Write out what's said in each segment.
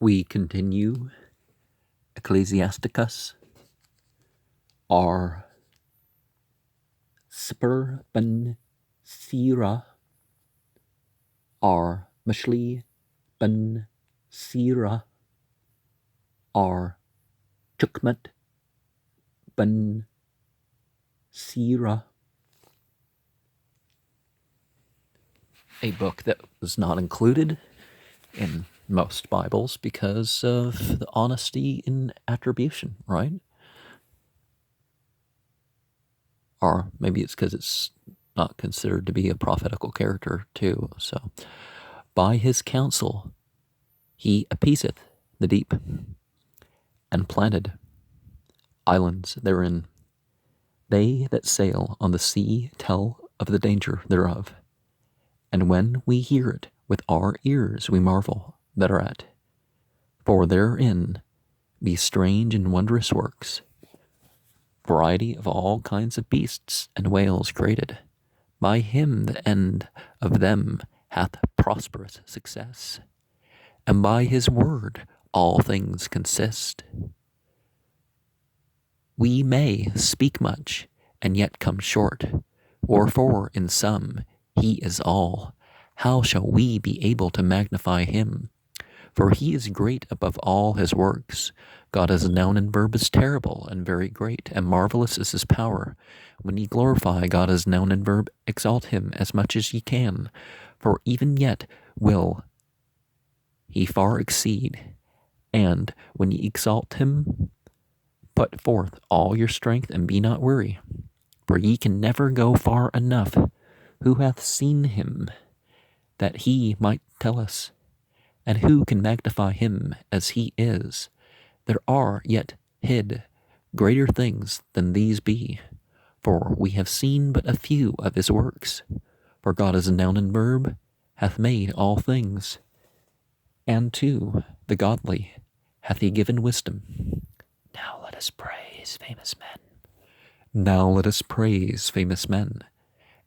We continue Ecclesiasticus, our Spur ben Sirach, our Mashli ben Sirach, our Chukmat ben Sirach, a book that was not included in most Bibles because of the honesty in attribution, right? Or maybe it's because it's not considered to be a prophetical character too. So, by his counsel he appeaseth the deep, and planted islands therein. They that sail on the sea tell of the danger thereof, and when we hear it with our ears we marvel thereat. For therein be strange and wondrous works, variety of all kinds of beasts and whales created. By him the end of them hath prosperous success, and by his word all things consist. We may speak much and yet come short, wherefore in sum he is all. How shall we be able to magnify him? For he is great above all his works. God as a noun and verb is terrible and very great, and marvelous is his power. When ye glorify God as noun and verb, exalt him as much as ye can, for even yet will he far exceed. And when ye exalt him, put forth all your strength and be not weary, for ye can never go far enough. Who hath seen him, that he might tell us? And who can magnify him as he is? There are yet hid greater things than these be, for we have seen but a few of his works. For God as a noun and verb hath made all things, and to the godly hath he given wisdom. Now let us praise famous men. Now let us praise famous men,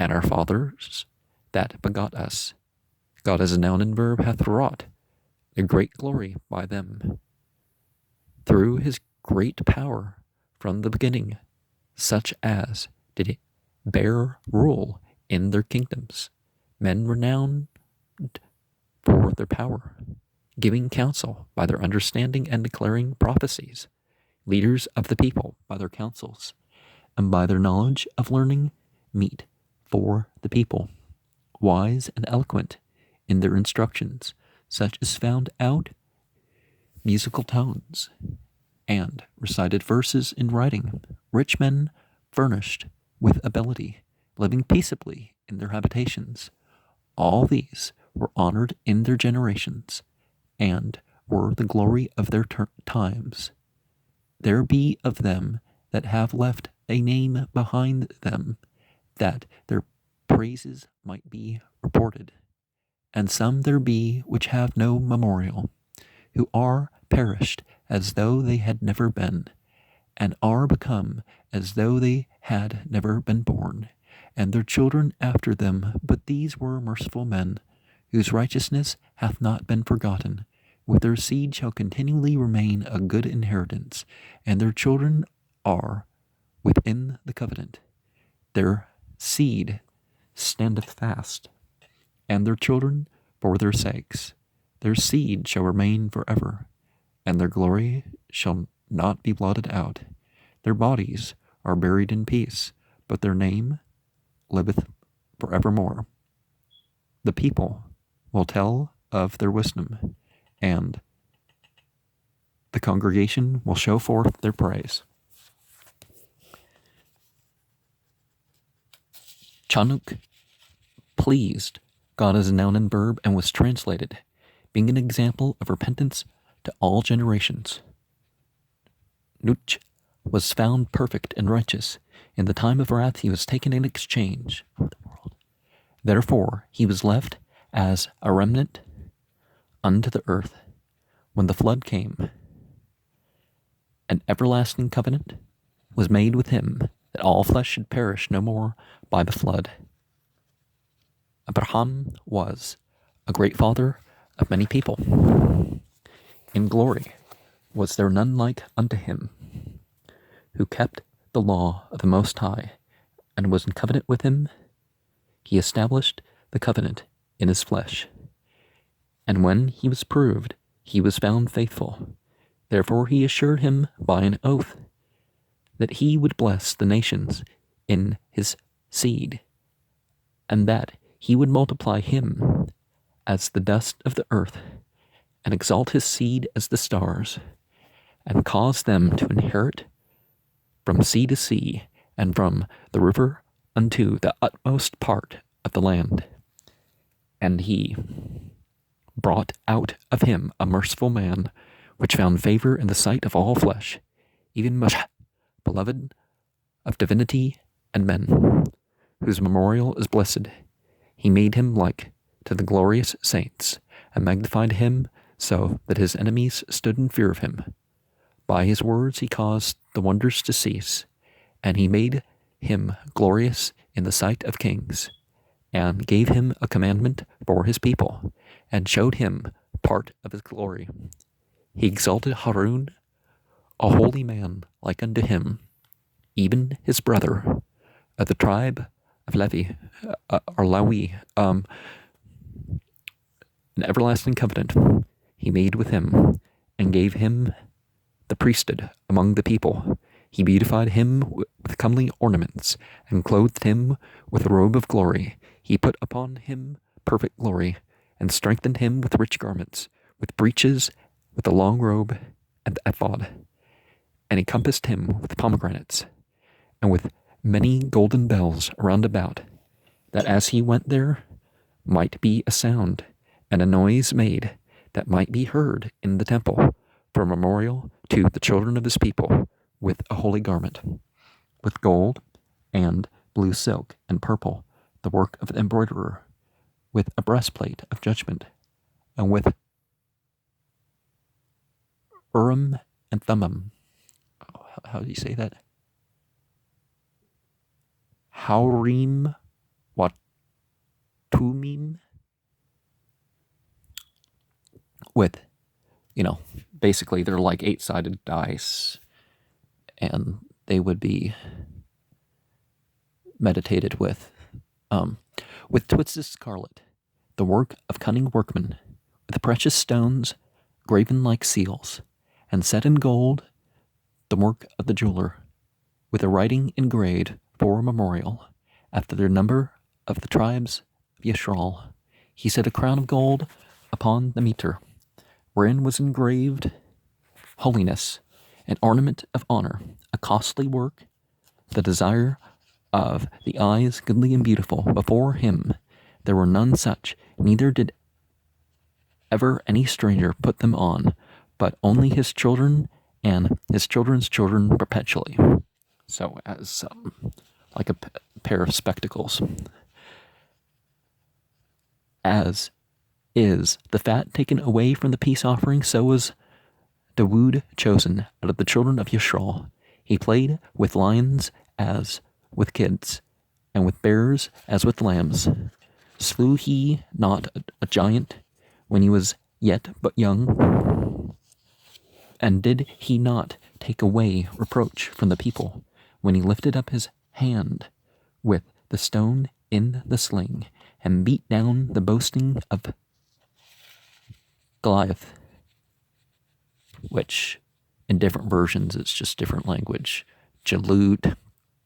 and our fathers that begot us. God as a noun and verb hath wrought a great glory by them, through his great power from the beginning, such as did bear rule in their kingdoms, men renowned for their power, giving counsel by their understanding and declaring prophecies, leaders of the people by their counsels, and by their knowledge of learning meet for the people, wise and eloquent in their instructions, such as found out musical tones, and recited verses in writing, rich men furnished with ability, living peaceably in their habitations. All these were honored in their generations, and were the glory of their times. There be of them that have left a name behind them, that their praises might be reported. And some there be which have no memorial, who are perished as though they had never been, and are become as though they had never been born, and their children after them. But these were merciful men, whose righteousness hath not been forgotten. With their seed shall continually remain a good inheritance, and their children are within the covenant. Their seed standeth fast, and their children for their sakes. Their seed shall remain forever, and their glory shall not be blotted out. Their bodies are buried in peace, but their name liveth forevermore. The people will tell of their wisdom, and the congregation will show forth their praise. Chanuk pleased God as a noun and verb, and was translated, being an example of repentance to all generations. Nuch was found perfect and righteous. In the time of wrath he was taken in exchange for the world. Therefore he was left as a remnant unto the earth when the flood came. An everlasting covenant was made with him, that all flesh should perish no more by the flood. Abraham was a great father of many people. In glory was there none like unto him, who kept the law of the Most High, and was in covenant with him. He established the covenant in his flesh. And when he was proved, he was found faithful. Therefore he assured him by an oath that he would bless the nations in his seed, and that he would multiply him as the dust of the earth, and exalt his seed as the stars, and cause them to inherit from sea to sea, and from the river unto the utmost part of the land. And he brought out of him a merciful man, which found favor in the sight of all flesh, even much beloved of divinity and men, whose memorial is blessed. He made him like to the glorious saints, and magnified him so that his enemies stood in fear of him. By his words he caused the wonders to cease, and he made him glorious in the sight of kings, and gave him a commandment for his people, and showed him part of his glory. He exalted Harun, a holy man like unto him, even his brother, of the tribe of Levi, an everlasting covenant he made with him, and gave him the priesthood among the people. He beautified him with comely ornaments, and clothed him with a robe of glory. He put upon him perfect glory, and strengthened him with rich garments, with breeches, with a long robe, and the ephod. And he compassed him with pomegranates, and with many golden bells round about, that as he went there might be a sound, and a noise made that might be heard in the temple, for a memorial to the children of his people, with a holy garment, with gold and blue silk and purple, the work of the embroiderer, with a breastplate of judgment, and with Urim and Thummim. How do you say that? Haurim Watumim? With, basically they're like 8-sided dice, and they would be meditated with twisted scarlet, the work of cunning workmen, with precious stones graven like seals, and set in gold, the work of the jeweler, with a writing engraved for a memorial, after the number of the tribes of Yisrael. He set a crown of gold upon the mitre, wherein was engraved holiness, an ornament of honor, a costly work, the desire of the eyes goodly and beautiful. Before him there were none such, neither did ever any stranger put them on, but only his children and his children's children perpetually. So as like a pair of spectacles. As is the fat taken away from the peace offering, so was Dawood chosen out of the children of Yisrael. He played with lions as with kids, and with bears as with lambs. Slew he not a giant when he was yet but young? And did he not take away reproach from the people when he lifted up his hand with the stone in the sling, and beat down the boasting of Goliath? Which, in different versions, it's just different language. Jalut,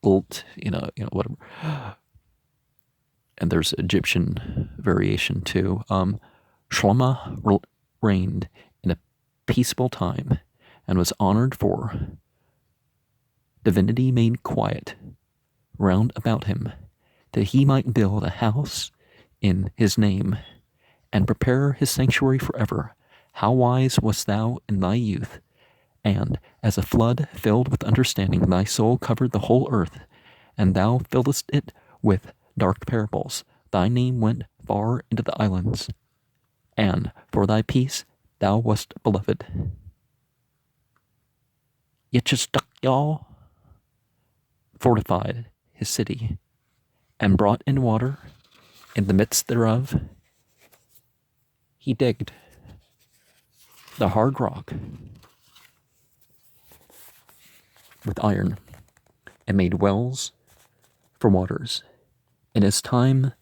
Gult, whatever. And there's Egyptian variation too. Shlomo reigned in a peaceable time, and was honored for divinity made quiet round about him, that he might build a house in his name, and prepare his sanctuary forever. How wise wast thou in thy youth, and as a flood filled with understanding, thy soul covered the whole earth, and thou fillest it with dark parables. Thy name went far into the islands, and for thy peace thou wast beloved. Yitzchak fortified his city, and brought in water in the midst thereof. He digged the hard rock with iron and made wells for waters. And as time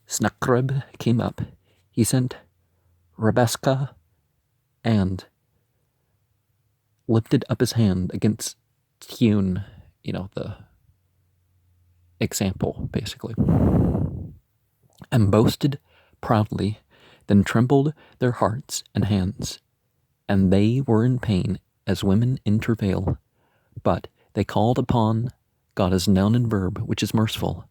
Sennacherib came up, he sent Rebekah and lifted up his hand against Hewn, the example, basically, and boasted proudly, then trembled their hearts and hands, and they were in pain as women in travail. But they called upon God as noun and verb, which is merciful,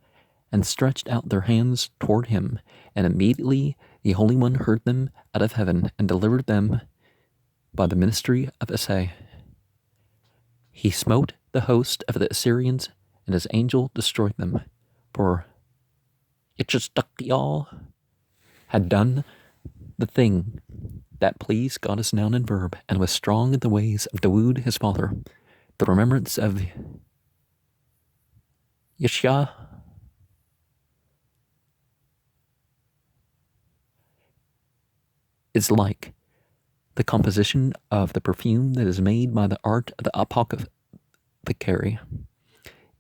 and stretched out their hands toward him, and immediately the Holy One heard them out of heaven and delivered them by the ministry of Isaiah. He smote the host of the Assyrians, and his angel destroyed them. For Ecclesiasticus had done the thing that pleased God as noun and verb, and was strong in the ways of Dawood his father. The remembrance of Yeshua is like the composition of the perfume that is made by the art of the apothecary.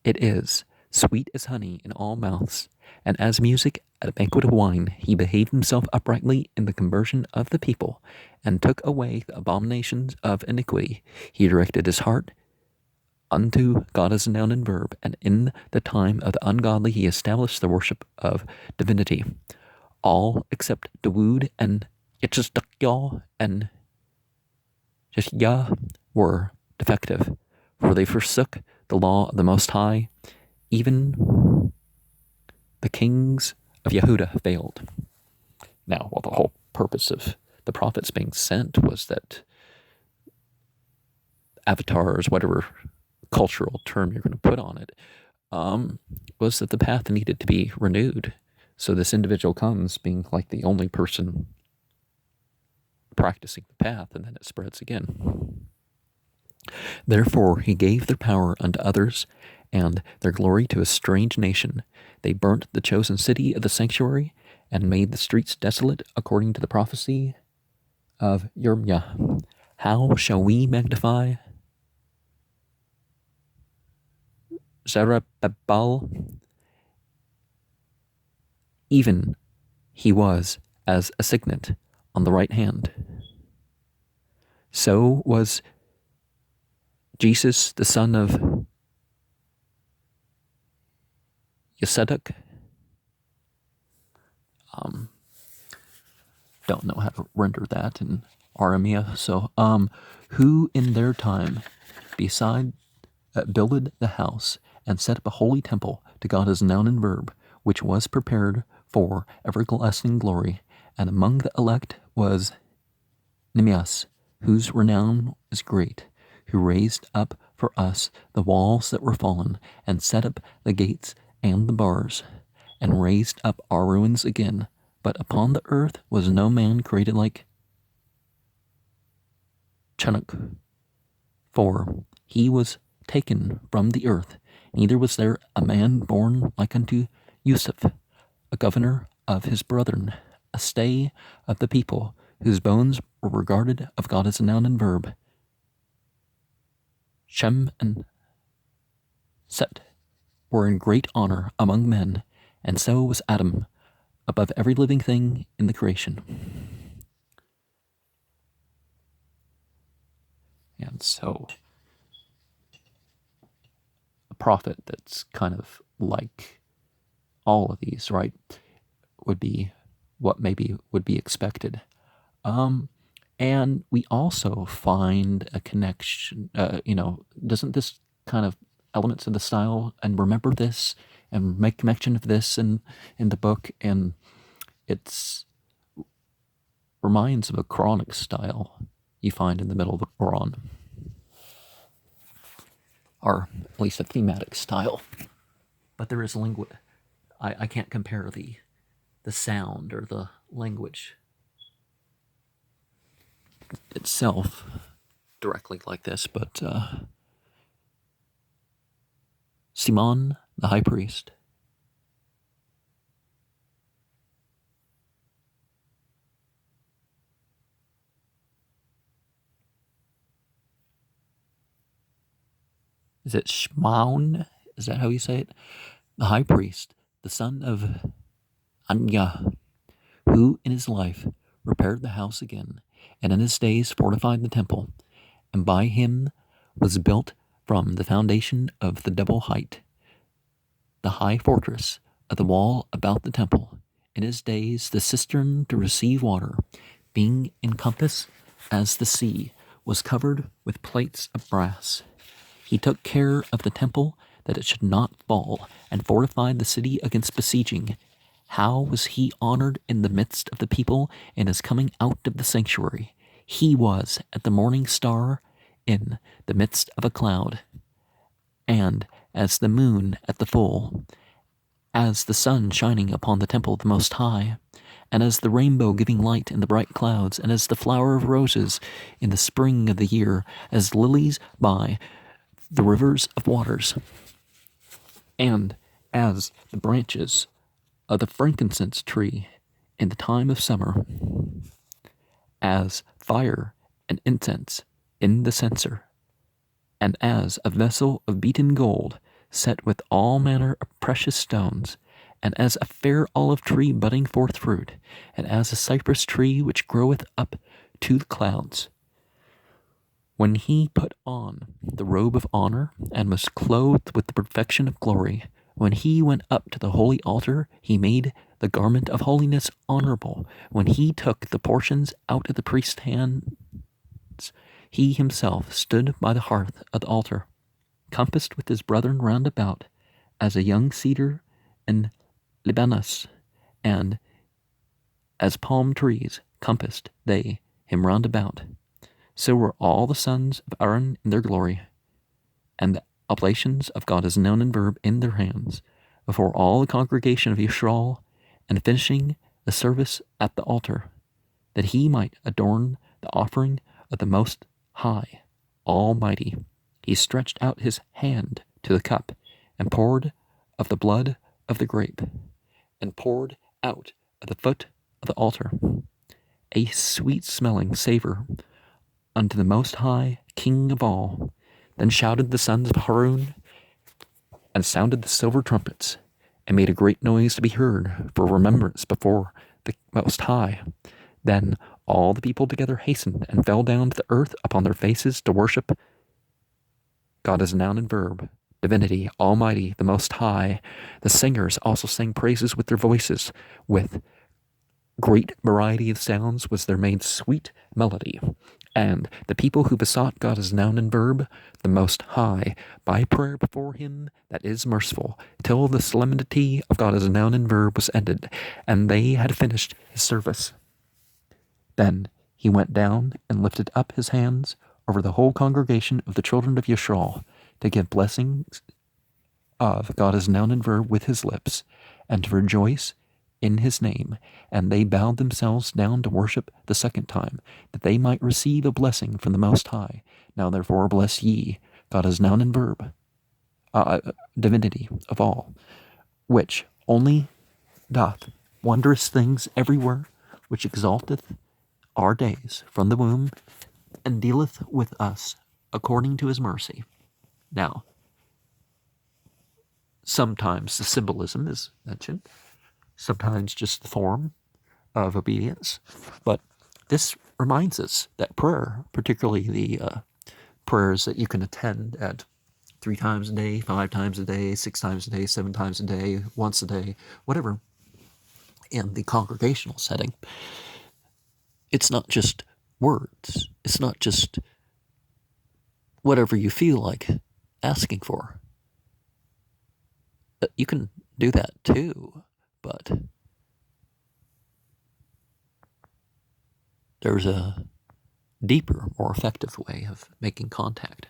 It is sweet as honey in all mouths, and as music at a banquet of wine. He behaved himself uprightly in the conversion of the people, and took away the abominations of iniquity. He directed his heart unto God as a noun and verb, and in the time of the ungodly he established the worship of divinity. All except Dawood and Ecclesiasticus and Jeshua were defective, for they forsook the law of the Most High. Even the kings of Yehuda failed. Now, the whole purpose of the prophets being sent was that avatars, whatever cultural term you're going to put on it, was that the path needed to be renewed. So this individual comes being like the only person practicing the path, and then it spreads again. Therefore he gave their power unto others, and their glory to a strange nation. They burnt the chosen city of the sanctuary, and made the streets desolate, according to the prophecy of Yirmiah. How shall we magnify Zerubbabel? Even he was as a signet on the right hand. So was Jesus, the son of Yosedek. Don't know how to render that in Aramea. So, who in their time, beside builded the house and set up a holy temple to God as noun and verb, which was prepared for everlasting glory. And among the elect was Nehemias, whose renown is great, who raised up for us the walls that were fallen, and set up the gates and the bars, and raised up our ruins again. But upon the earth was no man created like Chunuk, for he was taken from the earth, neither was there a man born like unto Yusuf, a governor of his brethren, a stay of the people, whose bones were regarded of God as a noun and verb. Shem and Set were in great honor among men, and so was Adam, above every living thing in the creation. And so, a prophet that's kind of like all of these, right, would be what maybe would be expected. And we also find a connection, doesn't this kind of elements of the style, and remember this, and make mention of this in the book, and it's reminds of a Quranic style you find in the middle of the Quran, or at least a thematic style. But there is I can't compare the sound or the language itself directly like this, but Simon, the high priest, is it Shmaun? Is that how you say it? The high priest, the son of Anya, who in his life repaired the house again, and in his days fortified the temple, and by him was built from the foundation of the double height, the high fortress of the wall about the temple, in his days the cistern to receive water, being encompassed as the sea, was covered with plates of brass. He took care of the temple that it should not fall, and fortified the city against besieging. How was he honored in the midst of the people in his coming out of the sanctuary? He was at the morning star in the midst of a cloud, and as the moon at the full, as the sun shining upon the temple of the Most High, and as the rainbow giving light in the bright clouds, and as the flower of roses in the spring of the year, as lilies by the rivers of waters, and as the branches of the frankincense tree in the time of summer, as fire and incense in the censer, and as a vessel of beaten gold set with all manner of precious stones, and as a fair olive tree budding forth fruit, and as a cypress tree which groweth up to the clouds. When he put on the robe of honor, and was clothed with the perfection of glory, when he went up to the holy altar, he made the garment of holiness honorable. When he took the portions out of the priest's hands, he himself stood by the hearth of the altar, compassed with his brethren round about, as a young cedar in Libanus, and as palm trees compassed they him round about. So were all the sons of Aaron in their glory, and the oblations of God is known in verb in their hands, before all the congregation of Yisrael, and finishing the service at the altar, that he might adorn the offering of the Most High Almighty. He stretched out his hand to the cup, and poured of the blood of the grape, and poured out of the foot of the altar a sweet-smelling savor unto the Most High, King of all. Then shouted the sons of Harun, and sounded the silver trumpets, and made a great noise to be heard for remembrance before the Most High. Then all the people together hastened, and fell down to the earth upon their faces to worship. God is noun and verb, divinity, Almighty, the Most High. The singers also sang praises with their voices. With great variety of sounds was there made sweet melody. And the people who besought God as noun and verb, the Most High, by prayer before him that is merciful, till the solemnity of God as noun and verb was ended, and they had finished his service. Then he went down and lifted up his hands over the whole congregation of the children of Yisrael, to give blessings of God as noun and verb with his lips, and to rejoice in his name. And they bowed themselves down to worship the second time, that they might receive a blessing from the Most High. Now therefore bless ye God as noun and verb, divinity of all, which only doth wondrous things everywhere, which exalteth our days from the womb, and dealeth with us according to his mercy. Now, sometimes the symbolism is mentioned, sometimes just the form of obedience, but this reminds us that prayer, particularly the prayers that you can attend at 3 times a day, 5 times a day, 6 times a day, 7 times a day, once a day, whatever, in the congregational setting, it's not just words. It's not just whatever you feel like asking for. You can do that too, but there's a deeper, more effective way of making contact.